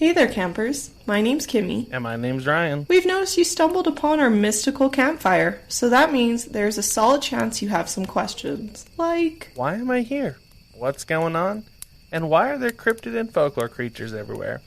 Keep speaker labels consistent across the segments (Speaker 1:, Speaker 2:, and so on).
Speaker 1: Hey there, campers. My name's Kimmy.
Speaker 2: And my name's Ryan.
Speaker 1: We've noticed you stumbled upon our mystical campfire, so that means there's a solid chance you have some questions. Like,
Speaker 2: why am I here? What's going on? And why are there cryptid and folklore creatures everywhere?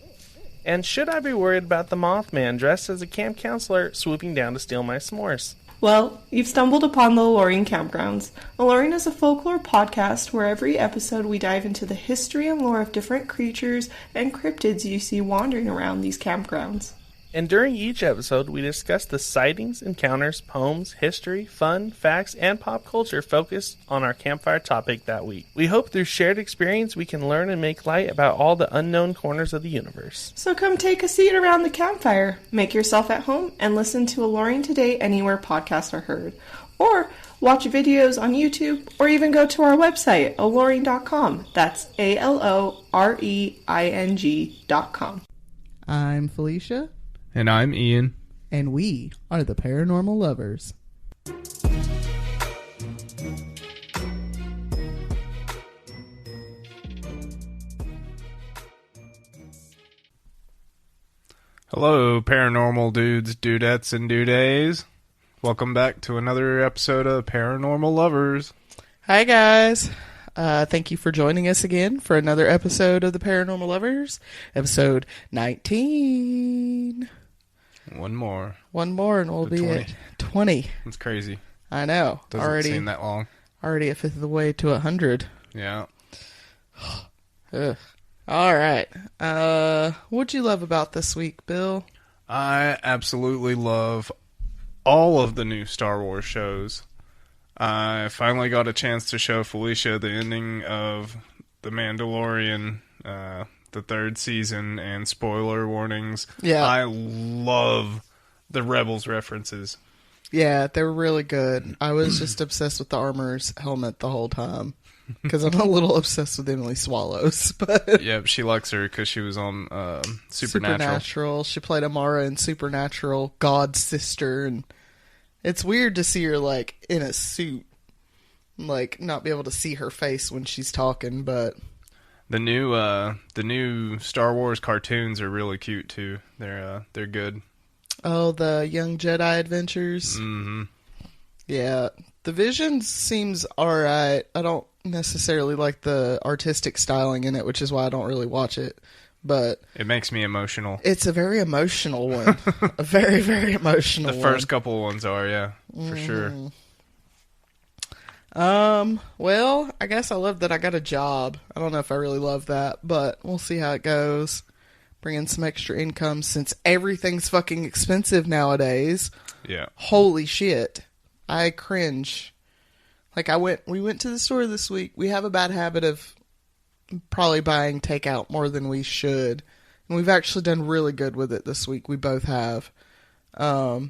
Speaker 2: And should I be worried about the Mothman dressed as a camp counselor swooping down to steal my s'mores?
Speaker 1: Well, you've stumbled upon the Aloreing Campgrounds. Aloreing is a folklore podcast where every episode we dive into the history and lore of different creatures and cryptids you see wandering around these campgrounds.
Speaker 2: And during each episode, we discuss the sightings, encounters, poems, history, fun, facts, and pop culture focused on our campfire topic that week. We hope through shared experience we can learn and make light about all the unknown corners of the universe.
Speaker 1: So come take a seat around the campfire, make yourself at home, and listen to Aloreing Today anywhere podcasts are heard. Or watch videos on YouTube, or even go to our website, aloreing.com. That's ALOREING.com.
Speaker 3: I'm Felicia.
Speaker 4: And I'm Ian.
Speaker 3: And we are the Paranormal Lovers.
Speaker 4: Hello, paranormal dudes, dudettes, and dudays. Welcome back to another episode of Paranormal Lovers.
Speaker 3: Hi, guys. Thank you for joining us again for another episode of the Paranormal Lovers. Episode 19.
Speaker 4: One more
Speaker 3: and we'll be
Speaker 4: 20.
Speaker 3: at 20.
Speaker 4: That's crazy.
Speaker 3: I know.
Speaker 4: Doesn't seem that long.
Speaker 3: Already a fifth of the way to 100.
Speaker 4: Yeah.
Speaker 3: Ugh. All right. What'd you love about this week, Bill?
Speaker 4: I absolutely love all of the new Star Wars shows. I finally got a chance to show Felicia the ending of The Mandalorian, the third season, and spoiler warnings.
Speaker 3: Yeah.
Speaker 4: I love the Rebels references.
Speaker 3: Yeah, they were really good. I was just obsessed with the armor's helmet the whole time. Because I'm a little obsessed with Emily Swallows. But
Speaker 4: Yep, she likes her because she was on Supernatural.
Speaker 3: She played Amara in Supernatural, God's sister, and it's weird to see her like in a suit, like not be able to see her face when she's talking. But
Speaker 4: the new Star Wars cartoons are really cute too. They're good.
Speaker 3: Oh, the Young Jedi Adventures.
Speaker 4: Mm-hmm.
Speaker 3: Yeah, the Visions seems alright. I don't necessarily like the artistic styling in it, which is why I don't really watch it. But
Speaker 4: it makes me emotional.
Speaker 3: It's a very emotional one. A very, very emotional one.
Speaker 4: The first couple ones are, yeah, for sure.
Speaker 3: Well, I guess I love that I got a job. I don't know if I really love that, but we'll see how it goes. Bring in some extra income since everything's fucking expensive nowadays.
Speaker 4: Yeah.
Speaker 3: Holy shit. I cringe. Like we went to the store this week. We have a bad habit of probably buying takeout more than we should. And we've actually done really good with it this week. We both have. But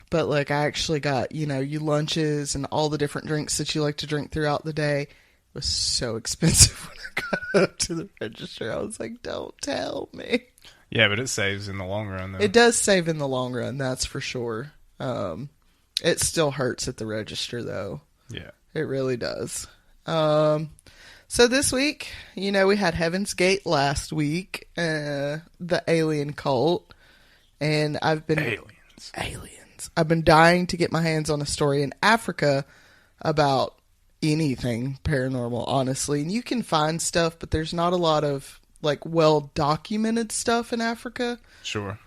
Speaker 3: like I actually got, you lunches and all the different drinks that you like to drink throughout the day. It was so expensive when I got up to the register. I was like, don't tell me.
Speaker 4: Yeah, but it saves in the long run though.
Speaker 3: It does save in the long run, that's for sure. It still hurts at the register though.
Speaker 4: Yeah.
Speaker 3: It really does. So this week, we had Heaven's Gate last week, the alien cult, and Aliens. I've been dying to get my hands on a story in Africa about anything paranormal, honestly. And you can find stuff, but there's not a lot of, like, well-documented stuff in Africa.
Speaker 4: Sure.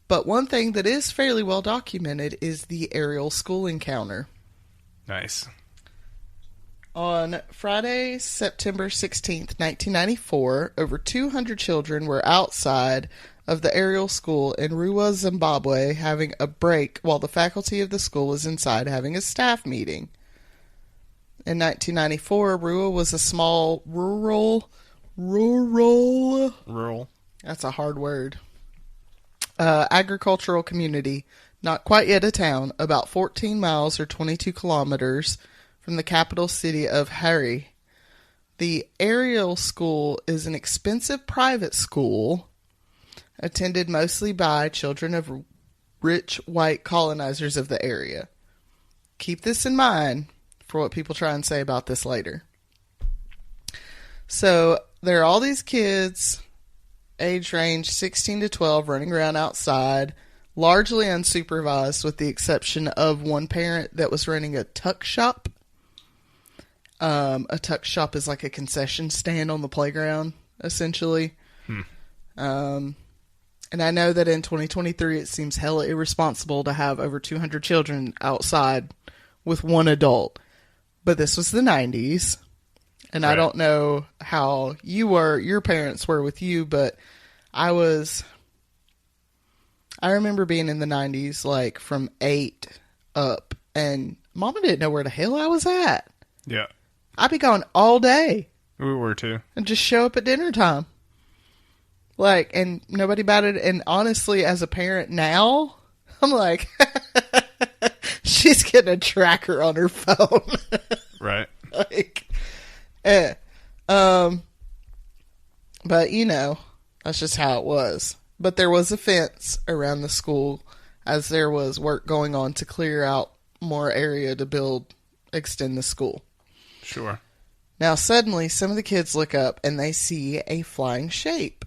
Speaker 3: But one thing that is fairly well-documented is the Ariel School encounter.
Speaker 4: Nice.
Speaker 3: On Friday, September 16th, 1994, over 200 children were outside of the Ariel School in Ruwa, Zimbabwe, having a break while the faculty of the school was inside having a staff meeting. In 1994, Ruwa was a small rural, that's a hard word, agricultural community, not quite yet a town, about 14 miles or 22 kilometers from the capital city of Harare. The Ariel School is an expensive private school attended mostly by children of rich white colonizers of the area. Keep this in mind for what people try and say about this later. So there are all these kids age range 16 to 12, running around outside, largely unsupervised with the exception of one parent that was running a tuck shop. A tuck shop is like a concession stand on the playground, essentially. And I know that in 2023 it seems hella irresponsible to have over 200 children outside with one adult. But this was the 90s. And
Speaker 4: Right.
Speaker 3: I don't know how your parents were with you, but I remember being in the 90s, like from 8 up, and Mama didn't know where the hell I was at.
Speaker 4: Yeah.
Speaker 3: I'd be gone all day
Speaker 4: We were too.
Speaker 3: and just show up at dinner time. Like, and nobody batted. And honestly, as a parent now, I'm like, she's getting a tracker on her phone.
Speaker 4: Right.
Speaker 3: Like, but you know, that's just how it was. But there was a fence around the school as there was work going on to clear out more area to extend the school.
Speaker 4: Sure.
Speaker 3: Now suddenly some of the kids look up and they see a flying shape,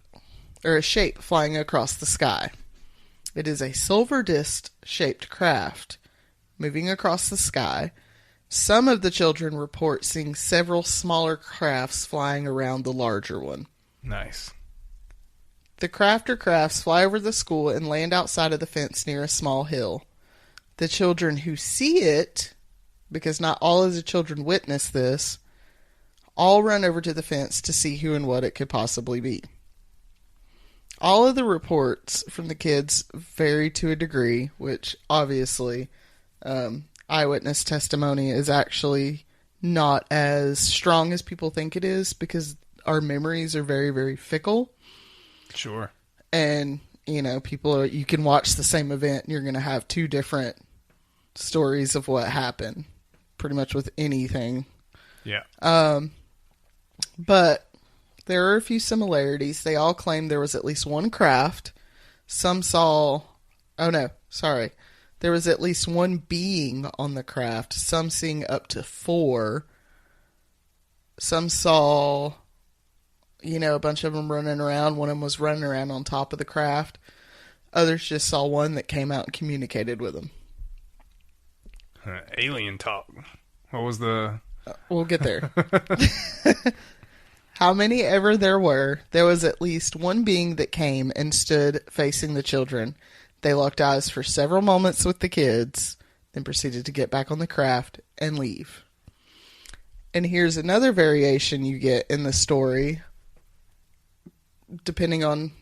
Speaker 3: or a shape flying across the sky. It is a silver disc shaped craft moving across the sky. Some of the children report seeing several smaller crafts flying around the larger one.
Speaker 4: Nice.
Speaker 3: The craft or crafts fly over the school and land outside of the fence near a small hill. The children who see it, because not all of the children witness this, all run over to the fence to see who and what it could possibly be. All of the reports from the kids vary to a degree, which obviously eyewitness testimony is actually not as strong as people think it is, because our memories are very, very fickle.
Speaker 4: Sure.
Speaker 3: And, you know, you can watch the same event and you're going to have two different stories of what happened, pretty much with anything.
Speaker 4: Yeah.
Speaker 3: But there are a few similarities. They all claim there was at least one craft. Some saw... Oh, no. Sorry. There was at least one being on the craft. Some seeing up to 4. Some saw, you know, a bunch of them running around. One of them was running around on top of the craft. Others just saw one that came out and communicated with them.
Speaker 4: Alien talk. What was the...
Speaker 3: We'll get there. How many ever there were, there was at least one being that came and stood facing the children. They locked eyes for several moments with the kids, then proceeded to get back on the craft and leave. And here's another variation you get in the story. Depending on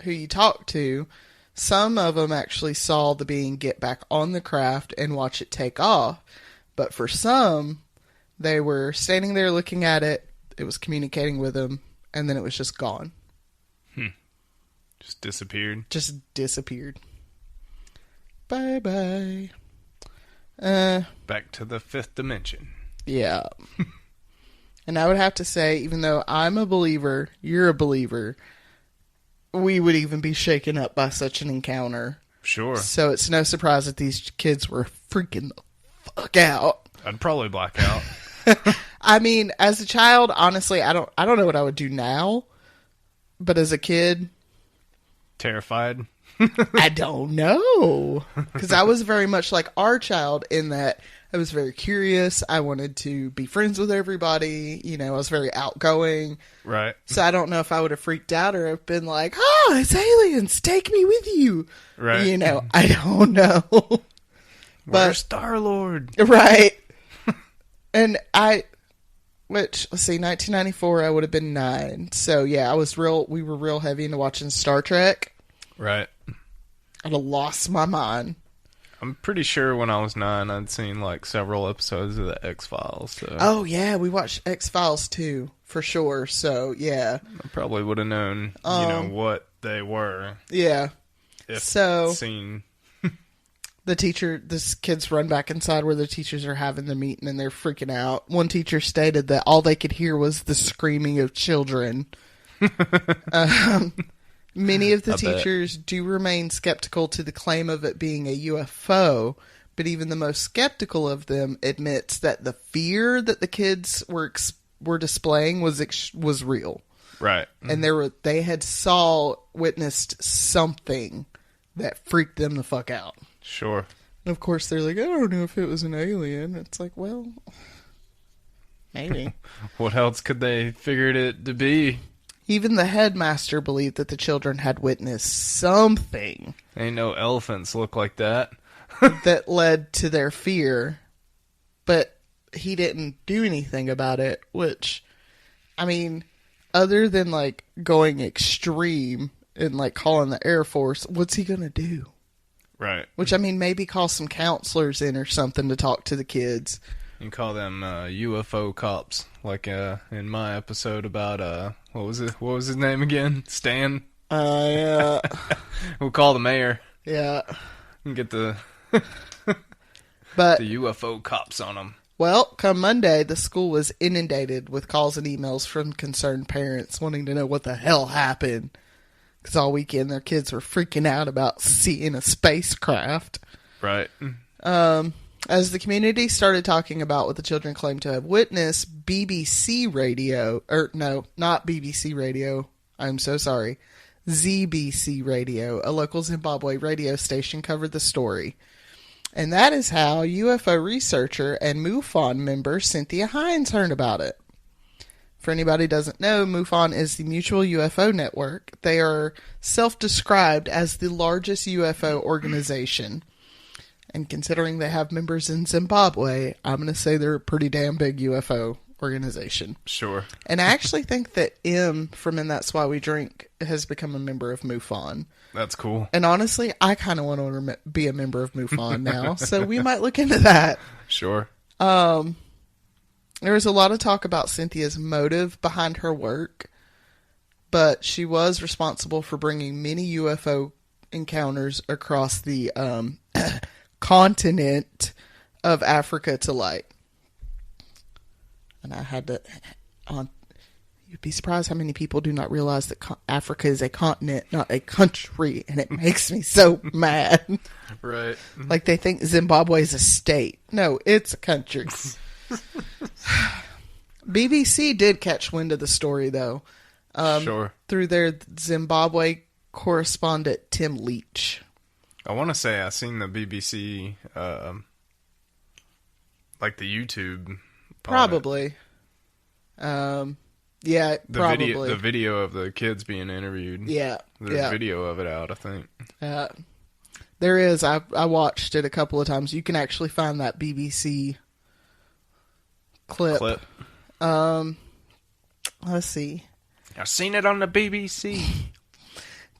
Speaker 3: who you talk to, some of them actually saw the being get back on the craft and watch it take off. But for some, they were standing there looking at it, it was communicating with them, and then it was just gone.
Speaker 4: Just disappeared.
Speaker 3: Just disappeared. Bye-bye.
Speaker 4: Back to the 5th dimension.
Speaker 3: Yeah. And I would have to say, even though I'm a believer, you're a believer, we would even be shaken up by such an encounter.
Speaker 4: Sure.
Speaker 3: So it's no surprise that these kids were freaking the fuck out.
Speaker 4: I'd probably black out.
Speaker 3: I mean, as a child, honestly, I don't know what I would do now. But as a kid,
Speaker 4: Terrified.
Speaker 3: I don't know. Because I was very much like our child in that I was very curious. I wanted to be friends with everybody. You know, I was very outgoing.
Speaker 4: Right.
Speaker 3: So I don't know if I would have freaked out or have been like, oh, it's aliens. Take me with you.
Speaker 4: Right.
Speaker 3: You know, I don't know.
Speaker 4: Where's Star-Lord?
Speaker 3: Right. And let's see, 1994, I would have been 9. So yeah, we were real heavy into watching Star Trek.
Speaker 4: Right.
Speaker 3: I'd have lost my mind.
Speaker 4: I'm pretty sure when I was 9, I'd seen like several episodes of the X-Files. So
Speaker 3: Oh yeah, we watched X-Files too, for sure. So yeah.
Speaker 4: I probably would have known, what they were.
Speaker 3: Yeah.
Speaker 4: If
Speaker 3: So-
Speaker 4: seen.
Speaker 3: This kids run back inside where the teachers are having the meeting and they're freaking out. One teacher stated that all they could hear was the screaming of children. Many of the teachers do remain skeptical to the claim of it being a UFO, but even the most skeptical of them admits that the fear that the kids were displaying was real.
Speaker 4: Right.
Speaker 3: And they had witnessed something that freaked them the fuck out.
Speaker 4: Sure.
Speaker 3: And of course they're like, I don't know if it was an alien. It's like, well, maybe.
Speaker 4: What else could they figured it to be?
Speaker 3: Even the headmaster believed that the children had witnessed something.
Speaker 4: Ain't no elephants look like that.
Speaker 3: That led to their fear. But he didn't do anything about it, which, I mean, other than like going extreme and like calling the Air Force, what's he going to do?
Speaker 4: Right.
Speaker 3: Which, I mean, maybe call some counselors in or something to talk to the kids.
Speaker 4: You can call them UFO cops, like in my episode about what was his name again? Stan.
Speaker 3: Yeah.
Speaker 4: We'll call the mayor
Speaker 3: Yeah.
Speaker 4: and get the
Speaker 3: But
Speaker 4: the UFO cops on them.
Speaker 3: well, come Monday, the school was inundated with calls and emails from concerned parents wanting to know what the hell happened. Because all weekend their kids were freaking out about seeing a spacecraft.
Speaker 4: Right.
Speaker 3: As the community started talking about what the children claimed to have witnessed, BBC Radio, not BBC Radio, I'm so sorry, ZBC Radio, a local Zimbabwe radio station, covered the story. And that is how UFO researcher and MUFON member Cynthia Hines heard about it. For anybody who doesn't know, MUFON is the Mutual UFO Network. They are self-described as the largest UFO organization. And considering they have members in Zimbabwe, I'm going to say they're a pretty damn big UFO organization.
Speaker 4: Sure.
Speaker 3: And I actually think that M from And That's Why We Drink has become a member of MUFON.
Speaker 4: That's cool.
Speaker 3: And honestly, I kind of want to be a member of MUFON now, so we might look into that.
Speaker 4: Sure.
Speaker 3: There was a lot of talk about Cynthia's motive behind her work, but she was responsible for bringing many UFO encounters across the continent of Africa to light. And I had to... You'd be surprised how many people do not realize that Africa is a continent, not a country, and it makes me so mad.
Speaker 4: Right.
Speaker 3: Like they think Zimbabwe is a state. No, it's a country. BBC did catch wind of the story, though.
Speaker 4: Sure.
Speaker 3: Through their Zimbabwe correspondent, Tim Leach.
Speaker 4: I want to say I seen the BBC, like the YouTube.
Speaker 3: Probably. Yeah, probably.
Speaker 4: The video of the kids being interviewed.
Speaker 3: Yeah.
Speaker 4: There's video of it out, I think.
Speaker 3: There is. I watched it a couple of times. You can actually find that BBC clip. Let's see.
Speaker 4: I've seen it on the BBC.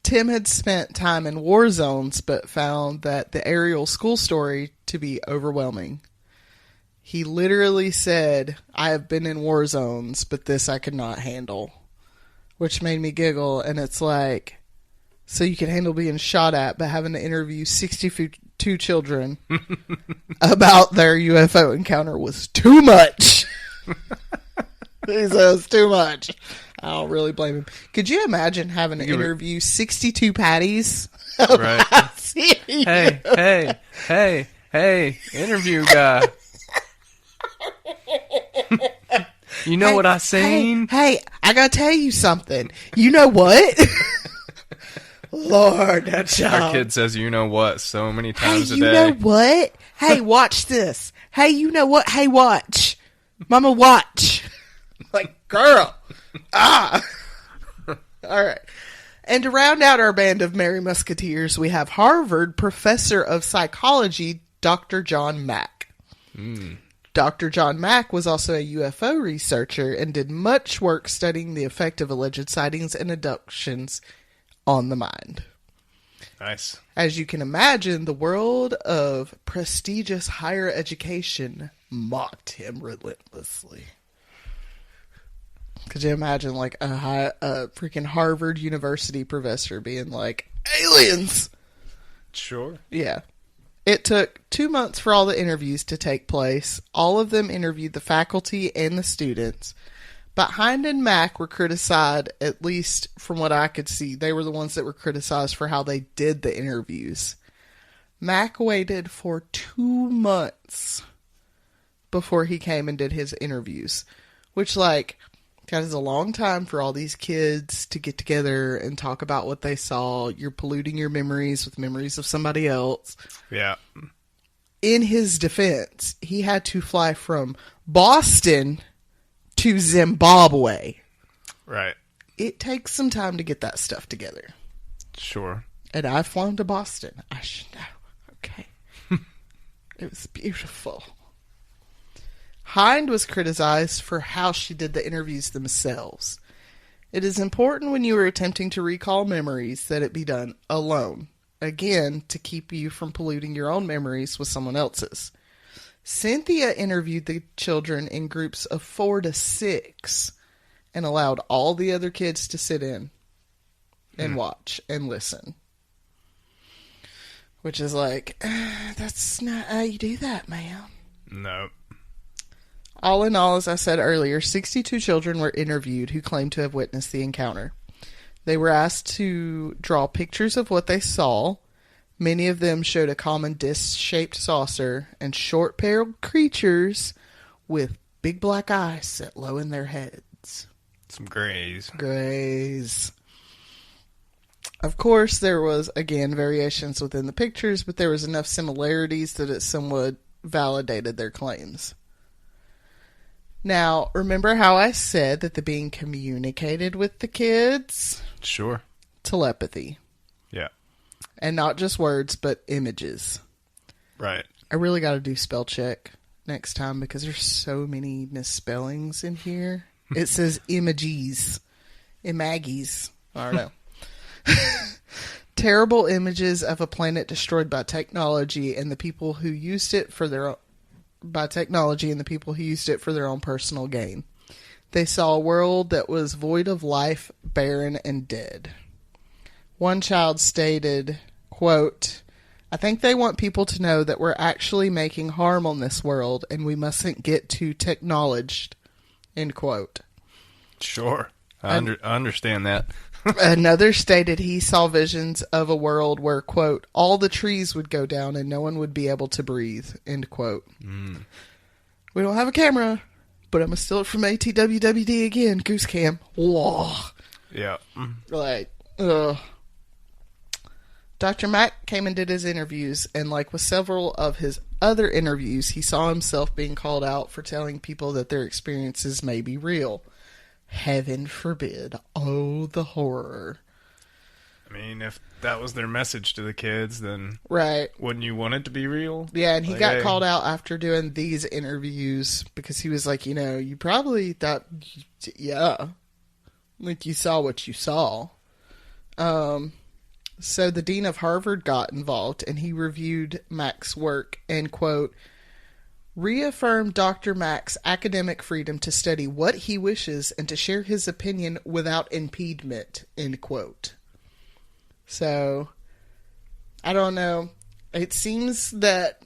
Speaker 3: Tim had spent time in war zones, but found that the Ariel School story to be overwhelming. He literally said, I have been in war zones, but this I could not handle. Which made me giggle, and it's like, so you can handle being shot at, but having to interview 62 children about their UFO encounter was too much. He said it was too much. I don't really blame him. Could you imagine having to interview 62 patties?
Speaker 4: Right. Hey, interview guy. You know what I seen?
Speaker 3: Hey, I gotta tell you something. You know what? Lord, that child.
Speaker 4: Our kid says, you know what, so many times a day.
Speaker 3: You know what? Hey, watch this. Hey, you know what? Hey, watch. Mama, watch. Like, girl. All right. And to round out our band of Merry Musketeers, we have Harvard professor of psychology, Dr. John Mack. Dr. John Mack was also a UFO researcher and did much work studying the effect of alleged sightings and abductions on the mind.
Speaker 4: Nice.
Speaker 3: As you can imagine, the world of prestigious higher education mocked him relentlessly. Could you imagine, like, a freaking Harvard University professor being like, aliens!
Speaker 4: Sure.
Speaker 3: Yeah. It took 2 months for all the interviews to take place. All of them interviewed the faculty and the students. But Hind and Mack were criticized, at least from what I could see. They were the ones that were criticized for how they did the interviews. Mack waited for 2 months before he came and did his interviews. Which, like, That is a long time for all these kids to get together and talk about what they saw. You're polluting your memories with memories of somebody else.
Speaker 4: Yeah.
Speaker 3: In his defense, he had to fly from Boston to Zimbabwe.
Speaker 4: Right.
Speaker 3: It takes some time to get that stuff together.
Speaker 4: Sure.
Speaker 3: And I've flown to Boston. I should know. Okay. It was beautiful. Hind was criticized for how she did the interviews themselves. It is important when you are attempting to recall memories that it be done alone. Again, to keep you from polluting your own memories with someone else's. Cynthia interviewed the children in groups of 4 to 6 and allowed all the other kids to sit in and watch and listen. Which is like, that's not how you do that, ma'am.
Speaker 4: No.
Speaker 3: All in all, as I said earlier, 62 children were interviewed who claimed to have witnessed the encounter. They were asked to draw pictures of what they saw. Many of them showed a common disc-shaped saucer and short-barreled creatures with big black eyes set low in their heads.
Speaker 4: Some grays.
Speaker 3: Grays. Of course, there was, again, variations within the pictures, but there was enough similarities that it somewhat validated their claims. Now, remember how I said that the being communicated with the kids?
Speaker 4: Sure.
Speaker 3: Telepathy.
Speaker 4: Yeah.
Speaker 3: And not just words, but images.
Speaker 4: Right.
Speaker 3: I really got to do spell check next time because there's so many misspellings in here. It says images. Images. I don't know. Terrible images of a planet destroyed by technology and the people who used it for their own personal gain. They saw a world that was void of life, barren, and dead. One child stated, quote, I think they want people to know that we're actually making harm on this world and we mustn't get too technologed, end quote.
Speaker 4: Sure. I understand that.
Speaker 3: Another stated he saw visions of a world where, quote, all the trees would go down and no one would be able to breathe, end quote. Mm. We don't have a camera, but I'm going to steal it from ATWWD again, Goose Cam. Whoa.
Speaker 4: Yeah.
Speaker 3: Like, ugh. Dr. Mack came and did his interviews, and like with several of his other interviews, he saw himself being called out for telling people that their experiences may be real. Heaven forbid. Oh, the horror.
Speaker 4: I mean, if that was their message to the kids, then
Speaker 3: right,
Speaker 4: wouldn't you want it to be real?
Speaker 3: Yeah, and he got called out after doing these interviews because he was like, you probably thought, yeah, like you saw what you saw. So the dean of Harvard got involved and he reviewed Mack's work and, quote, reaffirmed Dr. Mack's academic freedom to study what he wishes and to share his opinion without impediment, end quote. So, I don't know. It seems that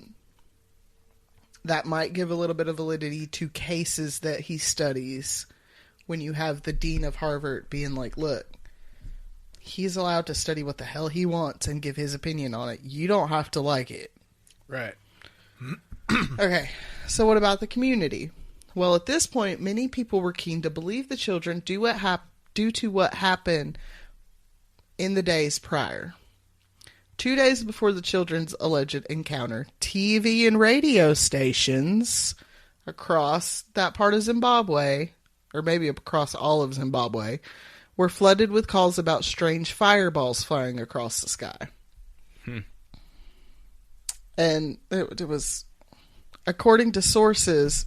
Speaker 3: might give a little bit of validity to cases that he studies when you have the dean of Harvard being like, look, he's allowed to study what the hell he wants and give his opinion on it. You don't have to like it.
Speaker 4: Right.
Speaker 3: Okay, so what about the community? Well, at this point, many people were keen to believe the children due to what happened in the days prior. 2 days before the children's alleged encounter, TV and radio stations across that part of Zimbabwe, or maybe across all of Zimbabwe, were flooded with calls about strange fireballs flying across the sky. And it was, according to sources,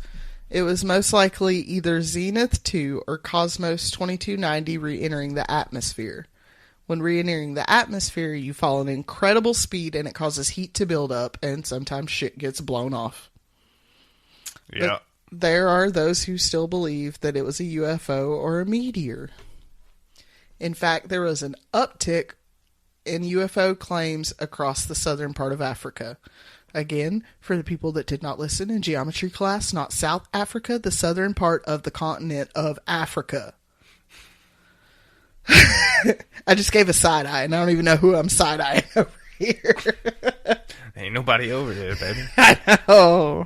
Speaker 3: it was most likely either Zenith 2 or Cosmos 2290 re-entering the atmosphere. When re-entering the atmosphere, you fall an incredible speed and it causes heat to build up and sometimes shit gets blown off.
Speaker 4: Yeah.
Speaker 3: But there are those who still believe that it was a UFO or a meteor. In fact, there was an uptick in UFO claims across the southern part of Africa. Again, for the people that did not listen in geometry class, not South Africa, the southern part of the continent of Africa. I just gave a side eye, and I don't even know who I'm side eyeing over here.
Speaker 4: Ain't nobody over there, baby.
Speaker 3: I know.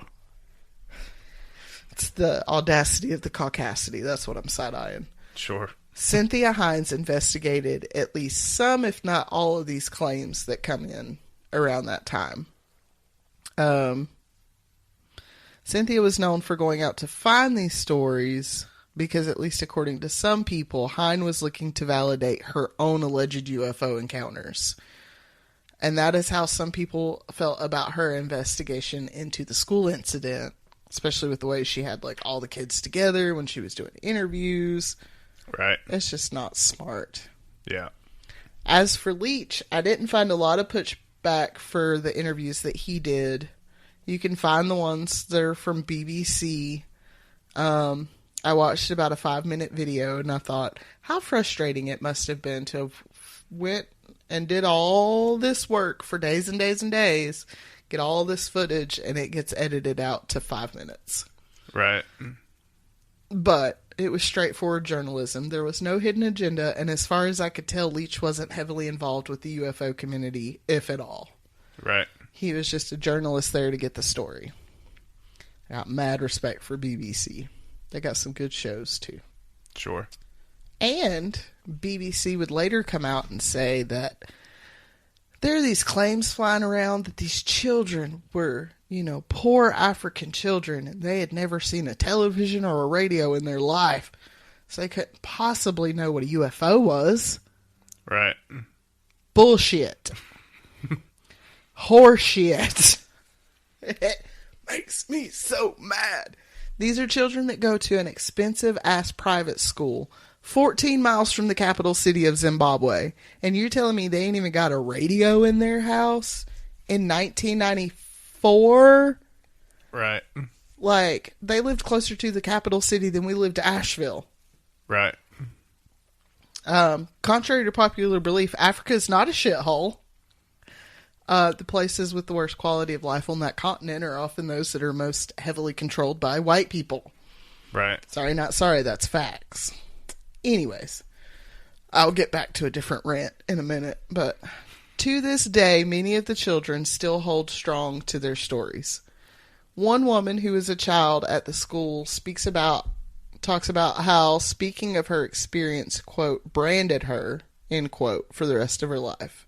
Speaker 3: It's the audacity of the caucasity. That's what I'm side-eyeing.
Speaker 4: Sure.
Speaker 3: Cynthia Hines investigated at least some, if not all, of these claims that come in around that time. Cynthia was known for going out to find these stories because, at least according to some people, Hines was looking to validate her own alleged UFO encounters. And that is how some people felt about her investigation into the school incident, especially with the way she had like all the kids together when she was doing interviews.
Speaker 4: Right.
Speaker 3: It's just not smart.
Speaker 4: Yeah.
Speaker 3: As for Leach, I didn't find a lot of pushback for the interviews that he did. You can find the ones that are from BBC. I watched about a 5-minute video and I thought how frustrating it must have been to have went and did all this work for days and days and days, get all this footage, and it gets edited out to 5 minutes.
Speaker 4: Right.
Speaker 3: But it was straightforward journalism. There was no hidden agenda, and as far as I could tell, Leach wasn't heavily involved with the UFO community, if at all.
Speaker 4: Right.
Speaker 3: He was just a journalist there to get the story. I got mad respect for BBC. They got some good shows, too.
Speaker 4: Sure.
Speaker 3: And BBC would later come out and say that there are these claims flying around that these children were, poor African children, and they had never seen a television or a radio in their life. So they couldn't possibly know what a UFO was.
Speaker 4: Right.
Speaker 3: Bullshit. Horseshit. It makes me so mad. These are children that go to an expensive-ass private school 14 miles from the capital city of Zimbabwe. And you're telling me they ain't even got a radio in their house in 1994?
Speaker 4: Right.
Speaker 3: Like, they lived closer to the capital city than we lived to Asheville.
Speaker 4: Right.
Speaker 3: Contrary to popular belief, Africa is not a shithole. The places with the worst quality of life on that continent are often those that are most heavily controlled by white people.
Speaker 4: Right.
Speaker 3: Sorry, not sorry, that's facts. Anyways, I'll get back to a different rant in a minute, but to this day, many of the children still hold strong to their stories. One woman who is a child at the school talks about how, speaking of her experience, quote, branded her, end quote, for the rest of her life.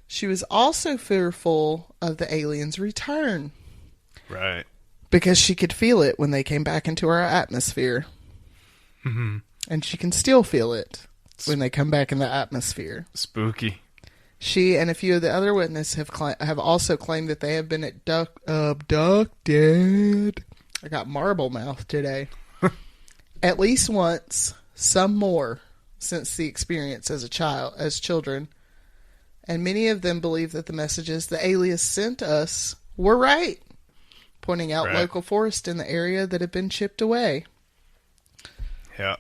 Speaker 3: She was also fearful of the aliens' return.
Speaker 4: Right.
Speaker 3: Because she could feel it when they came back into our atmosphere.
Speaker 4: Mm-hmm.
Speaker 3: And she can still feel it when they come back in the atmosphere.
Speaker 4: Spooky.
Speaker 3: She and a few of the other witnesses have also claimed that they have been abducted. I got marble mouth today. At least once, some more, since the experience as children. And many of them believe that the messages the aliens sent us were right, pointing out local forests in the area that had been chipped away.
Speaker 4: Yeah.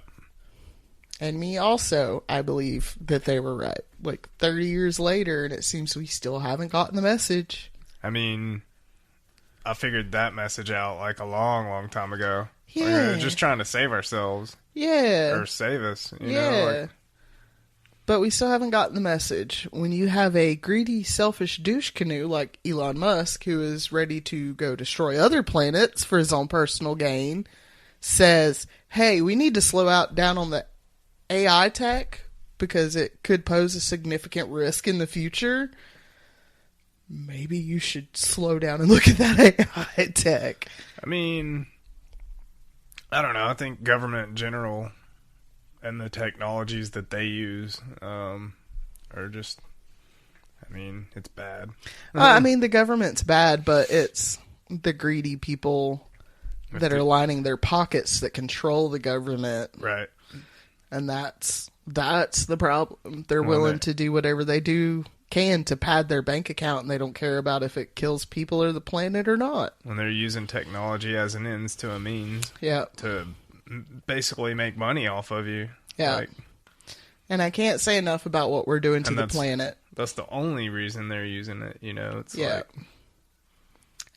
Speaker 3: And me also, I believe that they were right. Like 30 years later, and it seems we still haven't gotten the message.
Speaker 4: I mean, I figured that message out like a long, long time ago.
Speaker 3: Yeah.
Speaker 4: Like, we were just trying to save ourselves.
Speaker 3: Yeah.
Speaker 4: Or save us. You
Speaker 3: yeah.
Speaker 4: know, like,
Speaker 3: but we still haven't gotten the message. When you have a greedy, selfish douche canoe like Elon Musk, who is ready to go destroy other planets for his own personal gain, says, hey, we need to slow down on the AI tech because it could pose a significant risk in the future. Maybe you should slow down and look at that AI tech.
Speaker 4: I mean, I don't know. I think government in general and the technologies that they use are just, I mean, it's bad.
Speaker 3: I mean, the government's bad, but it's the greedy people that are lining their pockets that control the government.
Speaker 4: Right.
Speaker 3: And that's the problem. They're willing to do whatever they can to pad their bank account, and they don't care about if it kills people or the planet or not.
Speaker 4: When they're using technology as an ends to a means.
Speaker 3: Yeah.
Speaker 4: To basically make money off of you.
Speaker 3: Yeah.
Speaker 4: Like,
Speaker 3: and I can't say enough about what we're doing to the planet.
Speaker 4: That's the only reason they're using it, you know? It's like...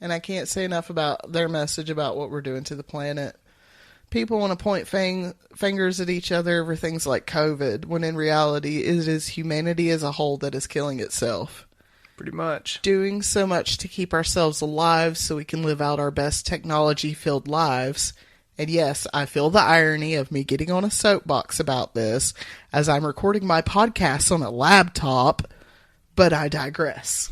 Speaker 3: And I can't say enough about their message about what we're doing to the planet. People want to point fingers at each other over things like COVID, when in reality it is humanity as a whole that is killing itself.
Speaker 4: Pretty much.
Speaker 3: Doing so much to keep ourselves alive so we can live out our best technology-filled lives. And yes, I feel the irony of me getting on a soapbox about this as I'm recording my podcast on a laptop, but I digress.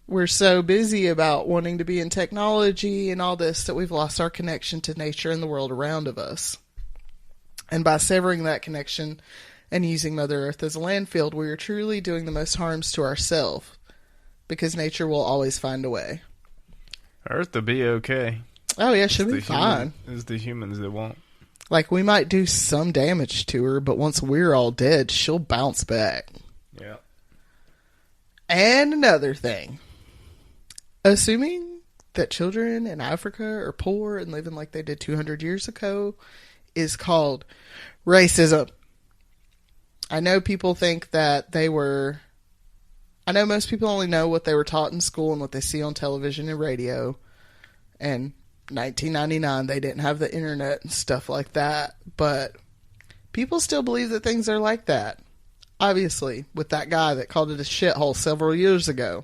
Speaker 3: We're so busy about wanting to be in technology and all this that we've lost our connection to nature and the world around of us. And by severing that connection and using Mother Earth as a landfill, we are truly doing the most harms to ourselves, because nature will always find a way.
Speaker 4: Earth will be okay.
Speaker 3: Oh yeah, she'll be fine.
Speaker 4: It's the humans that won't.
Speaker 3: Like, we might do some damage to her, but once we're all dead, she'll bounce back.
Speaker 4: Yeah.
Speaker 3: And another thing. Assuming that children in Africa are poor and living like they did 200 years ago is called racism. I know people think that I know most people only know what they were taught in school and what they see on television and radio. And 1999, they didn't have the internet and stuff like that. But people still believe that things are like that. Obviously, with that guy that called it a shithole several years ago.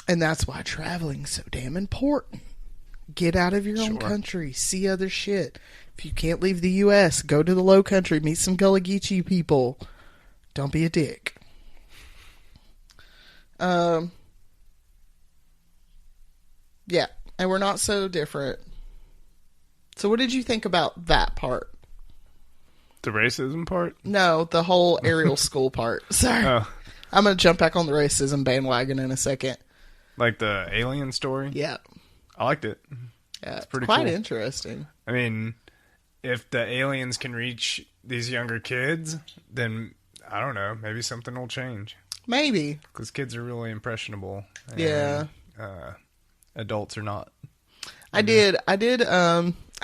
Speaker 3: And that's why traveling's so damn important. Get out of your own country. See other shit. If you can't leave the U.S., go to the low country. Meet some Gullah Geechee people. Don't be a dick. Yeah. And we're not so different. So what did you think about that part?
Speaker 4: The racism part?
Speaker 3: No, the whole Ariel School part. Sorry.
Speaker 4: Oh.
Speaker 3: I'm going to jump back on the racism bandwagon in a second.
Speaker 4: Like the alien story?
Speaker 3: Yeah.
Speaker 4: I liked it.
Speaker 3: Yeah,
Speaker 4: it's pretty
Speaker 3: quite
Speaker 4: cool.
Speaker 3: Interesting.
Speaker 4: I mean, if the aliens can reach these younger kids, then, I don't know, maybe something will change.
Speaker 3: Maybe.
Speaker 4: Because kids are really impressionable. And,
Speaker 3: yeah.
Speaker 4: Adults are not.
Speaker 3: I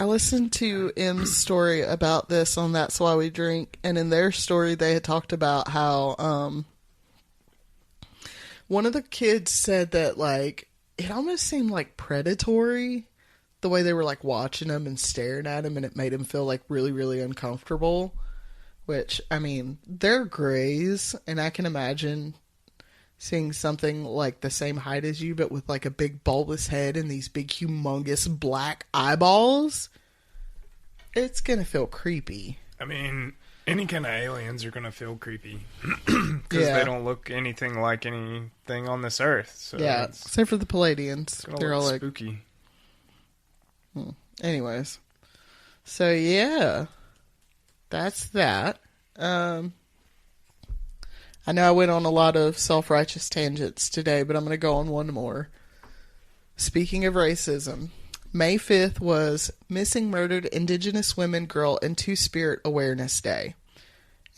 Speaker 3: listened to M's story about this on That's Why We Drink, and in their story they had talked about how one of the kids said that, like, it almost seemed like predatory the way they were, like, watching him and staring at him, and it made him feel, like, really, really uncomfortable. Which, I mean, they're grays, and I can imagine seeing something like the same height as you, but with, like, a big bulbous head and these big, humongous black eyeballs. It's gonna feel creepy.
Speaker 4: I mean, any kind of aliens are gonna feel creepy. Because they don't look anything like anything on this earth. So
Speaker 3: yeah, except for the Palladians. They're all like
Speaker 4: spooky.
Speaker 3: Anyways. So, yeah. That's that. I know I went on a lot of self-righteous tangents today, but I'm going to go on one more. Speaking of racism, May 5th was Missing Murdered Indigenous Women, Girl, and Two-Spirit Awareness Day.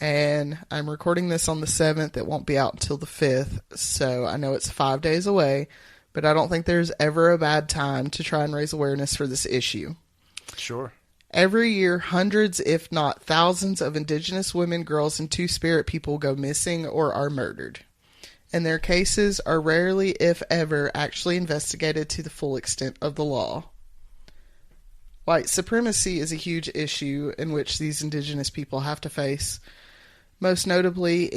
Speaker 3: And I'm recording this on the 7th. It won't be out until the 5th, so I know it's 5 days away, but I don't think there's ever a bad time to try and raise awareness for this issue.
Speaker 4: Sure.
Speaker 3: Every year, hundreds, if not thousands, of Indigenous women, girls, and Two-Spirit people go missing or are murdered. And their cases are rarely, if ever, actually investigated to the full extent of the law. White supremacy is a huge issue in which these Indigenous people have to face, most notably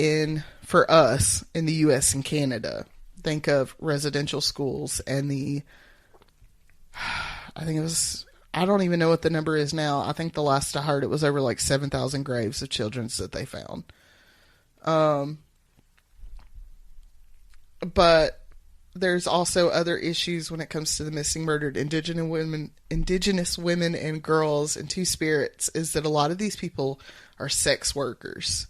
Speaker 3: for us, in the U.S. and Canada. Think of residential schools and I don't even know what the number is now. I think the last I heard it was over like 7,000 graves of children that they found. But there's also other issues when it comes to the missing murdered Indigenous women and girls and Two-Spirits, is that a lot of these people are sex workers.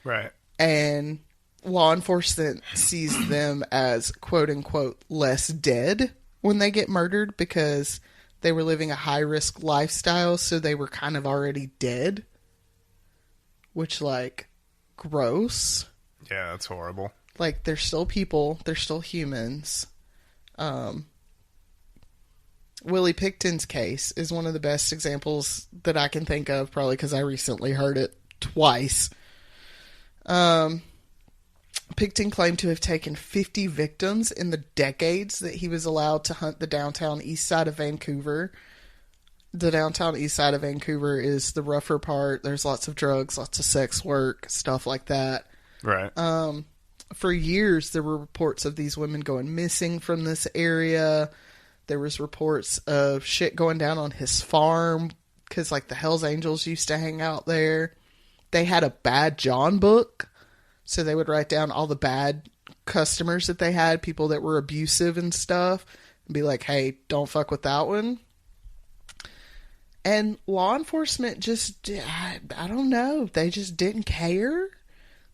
Speaker 4: Right.
Speaker 3: And law enforcement sees them as quote unquote less dead when they get murdered because they were living a high-risk lifestyle, so they were kind of already dead. Which, like, gross.
Speaker 4: Yeah, that's horrible.
Speaker 3: Like, they're still people. They're still humans. Willie Picton's case is one of the best examples that I can think of, probably because I recently heard it twice. Picton claimed to have taken 50 victims in the decades that he was allowed to hunt the downtown east side of Vancouver. The downtown east side of Vancouver is the rougher part. There's lots of drugs, lots of sex work, stuff like that.
Speaker 4: Right.
Speaker 3: for years, there were reports of these women going missing from this area. There was reports of shit going down on his farm because, like, the Hells Angels used to hang out there. They had a Bad John book, so they would write down all the bad customers that they had, people that were abusive and stuff, and be like, hey, don't fuck with that one. And law enforcement just, I don't know, they just didn't care.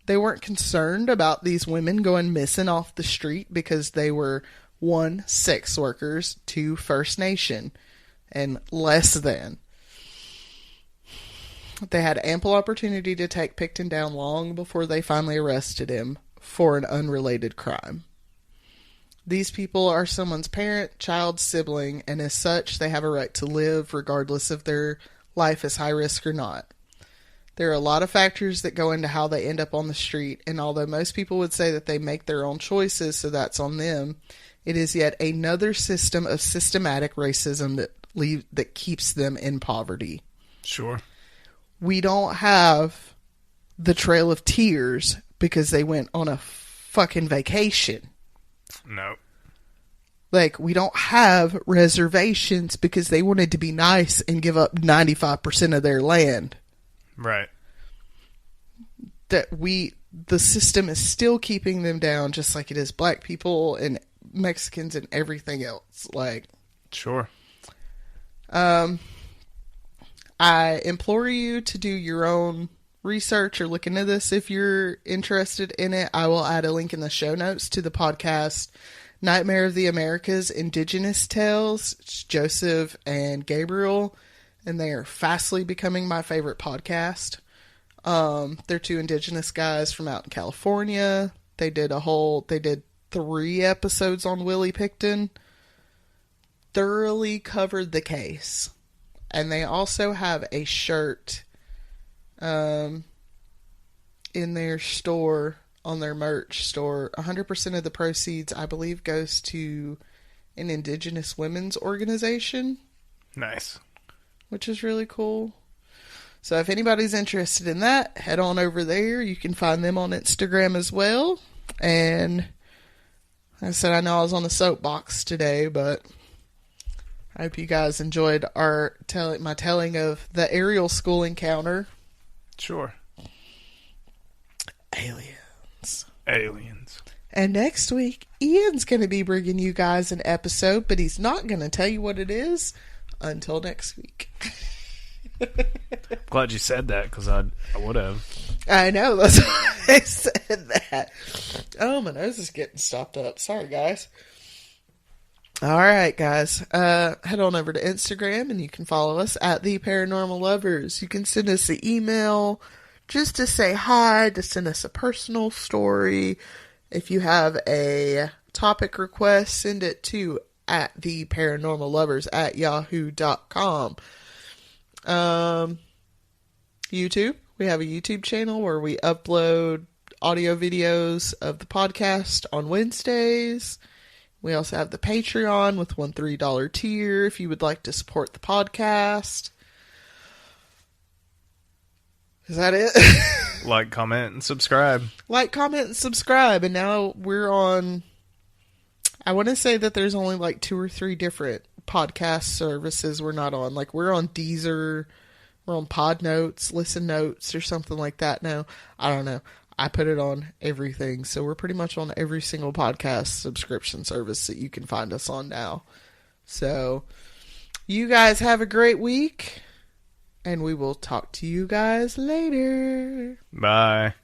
Speaker 3: They weren't concerned about these women going missing off the street because they were, 1, sex workers, 2, First Nation, and less than. They had ample opportunity to take Picton down long before they finally arrested him for an unrelated crime. These people are someone's parent, child, sibling, and as such, they have a right to live regardless if their life is high risk or not. There are a lot of factors that go into how they end up on the street, and although most people would say that they make their own choices, so that's on them, it is yet another system of systematic racism that keeps them in poverty.
Speaker 4: Sure.
Speaker 3: We don't have the Trail of Tears because they went on a fucking vacation.
Speaker 4: No.
Speaker 3: Like, we don't have reservations because they wanted to be nice and give up 95% of their land.
Speaker 4: Right.
Speaker 3: The system is still keeping them down just like it is black people and Mexicans and everything else. Like,
Speaker 4: sure.
Speaker 3: I implore you to do your own research or look into this if you're interested in it. I will add a link in the show notes to the podcast Nightmare of the Americas Indigenous Tales. It's Joseph and Gabriel, and they are fastly becoming my favorite podcast. They're 2 indigenous guys from out in California. They did 3 episodes on Willie Picton. Thoroughly covered the case. And they also have a shirt in their store, on their merch store. 100% of the proceeds, I believe, goes to an indigenous women's organization.
Speaker 4: Nice.
Speaker 3: Which is really cool. So if anybody's interested in that, head on over there. You can find them on Instagram as well. And like I said, I know I was on the soapbox today, but I hope you guys enjoyed my telling of the Ariel School encounter.
Speaker 4: Sure.
Speaker 3: Aliens.
Speaker 4: And
Speaker 3: next week, Ian's going to be bringing you guys an episode, but he's not going to tell you what it is until next week.
Speaker 4: Glad you said that, because I would have.
Speaker 3: I know, that's why I said that. Oh, my nose is getting stopped up. Sorry, guys. Alright, guys. Head on over to Instagram, and you can follow us at The Paranormal Lovers. You can send us an email just to say hi, to send us a personal story. If you have a topic request, send it to at theparanormallovers@yahoo.com. YouTube. We have a YouTube channel where we upload audio videos of the podcast on Wednesdays. We also have the Patreon with one $3 tier if you would like to support the podcast. Is that it?
Speaker 4: Like, comment, and subscribe.
Speaker 3: Like, comment, and subscribe. And now we're on... I want to say that there's only like 2 or 3 different podcast services we're not on. Like, we're on Deezer, we're on Pod Notes, Listen Notes, or something like that now. I don't know. I put it on everything. So we're pretty much on every single podcast subscription service that you can find us on now. So you guys have a great week, and we will talk to you guys later.
Speaker 4: Bye.